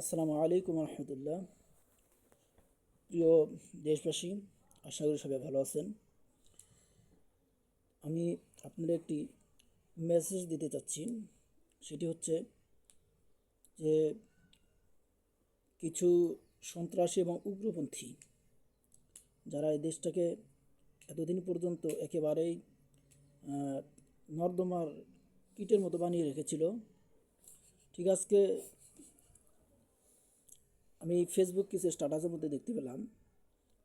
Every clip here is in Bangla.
আসসালামু আলাইকুম রহমতুল্লাহ। প্রিয় দেশবাসী, আশা করি সবাই ভালো আছেন। আমি আপনাদের একটি মেসেজ দিতে চাচ্ছি। সেটি হচ্ছে যে কিছু সন্ত্রাসী এবং উগ্রপন্থী যারা এই দেশটাকে এতদিন পর্যন্ত একেবারেই নর্দমার কীটের মতো বানিয়ে রেখেছিল, ঠিক আজকে আমি ফেসবুক কিছু স্ট্যাটাসের মধ্যে দেখতে পেলাম,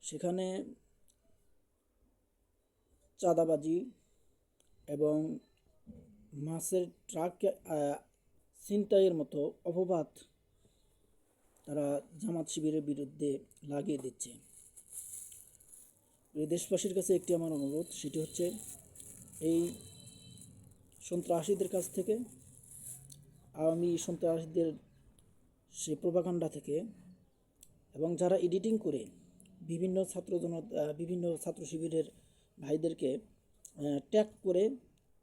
সেখানে চাঁদাবাজি এবং মাছের ট্রাক ছিনতাইয়ের মতো অপবাদ তারা জামাত শিবিরের বিরুদ্ধে লাগিয়ে দিচ্ছে। এই দেশবাসীর কাছে একটি আমার অনুরোধ, সেটি হচ্ছে এই সন্ত্রাসীদের কাছ থেকে, আওয়ামী সন্ত্রাসীদের সেই প্রোপাগান্ডা থেকে, এবং যারা এডিটিং করে বিভিন্ন ছাত্র শিবিরের ভাইদেরকে ট্যাগ করে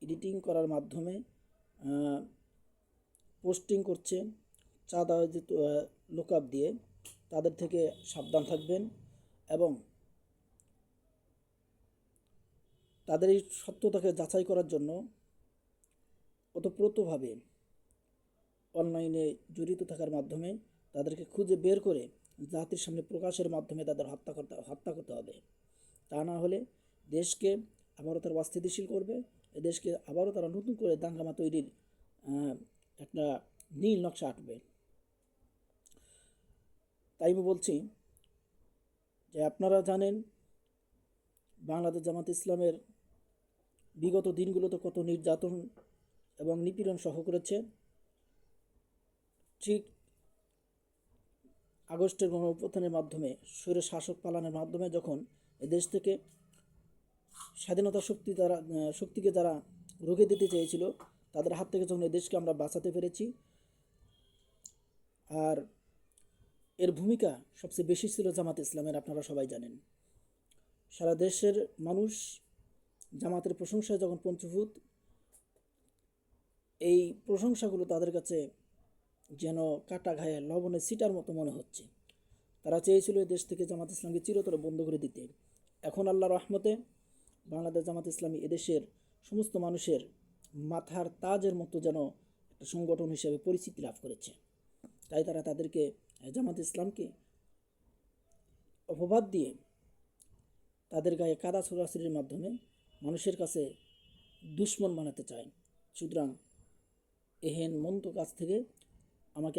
এডিটিং করার মাধ্যমে পোস্টিং করছে চাঁদা লোকআপ দিয়ে, তাদের থেকে সাবধান থাকবেন এবং তাদের এই সত্যতাকে যাচাই করার জন্য ওতপ্রোতভাবে অনলাইনে জড়িত থাকার মাধ্যমে তাদেরকে খুঁজে বের করে জাতির সামনে প্রকাশের মাধ্যমে তাদের হত্যা করতে হবে। তা না হলে দেশকে আবারও তারা অস্থিতিশীল করবে, এ দেশকে আবারও তারা নতুন করে দাঙ্গামা তৈরির একটা নীল নকশা আঁকবে। তাই আমি বলছি যে আপনারা জানেন বাংলাদেশ জামাত ইসলামের বিগত দিনগুলোতে কত নির্যাতন এবং নিপীড়ন সহ করেছে। ঠিক আগস্টের গণঅভ্যুত্থানের মাধ্যমে স্বৈর শাসক পালনের মাধ্যমে যখন দেশ থেকে স্বাধীনতা শক্তিকে যারা রুখে দিতে চেয়েছিল, তাদের হাত থেকে যখন দেশকে আমরা বাঁচাতে পেরেছি, আর এর ভূমিকা সবচেয়ে বেশি ছিল জামাত ইসলামের, আপনারা সবাই জানেন। সারা দেশের মানুষ জামাতের প্রশংসায় যখন পঞ্চভূত, এই প্রশংসাগুলো তাদের কাছে যেন কাটা ঘায়ে লবণের ছিটার মতো মনে হচ্ছে। তারা চেয়েছিল এই দেশ থেকে জামাত ইসলামকে চিরতরে বন্ধ করে দিতে। এখন আল্লাহর রহমতে বাংলাদেশ জামাত ইসলামী এদেশের সমস্ত মানুষের মাথার তাজের মতো যেন একটা সংগঠন হিসেবে পরিচিতি লাভ করেছে। তাই তারা তাদেরকে জামাত ইসলামকে অপবাদ দিয়ে তাদের গায়ে কাদা ছোড়াছুড়ির মাধ্যমে মানুষের কাছে দুশ্মন বানাতে চায়। সুতরাং এহেন মন্দ কাজ থেকে আমাকে